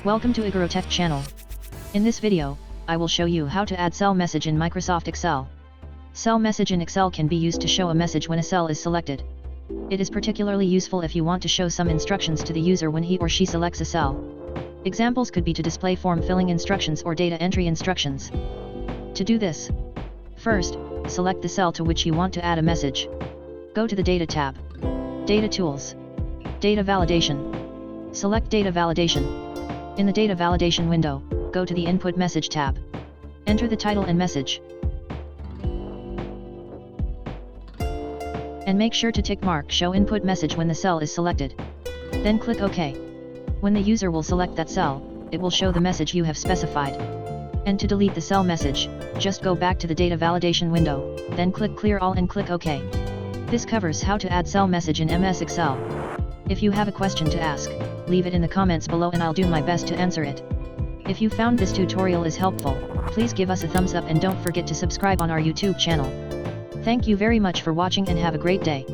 Welcome to IgoroTech channel. In this video, I will show you how to add cell message in Microsoft Excel. Cell message in Excel can be used to show a message when a cell is selected. It is particularly useful if you want to show some instructions to the user when he or she selects a cell. Examples could be to display form filling instructions or data entry instructions. To do this, first, select the cell to which you want to add a message. Go to the Data tab. Data Tools. Data Validation. Select Data Validation. In the Data Validation window, go to the Input Message tab. Enter the title and message. And make sure to tick mark Show Input Message when the cell is selected. Then click OK. When the user will select that cell, it will show the message you have specified. And to delete the cell message, just go back to the Data Validation window, then click Clear All and click OK. This covers how to add cell message in MS Excel. If you have a question to ask, leave it in the comments below and I'll do my best to answer it. If you found this tutorial is helpful, please give us a thumbs up and don't forget to subscribe on our YouTube channel. Thank you very much for watching and have a great day.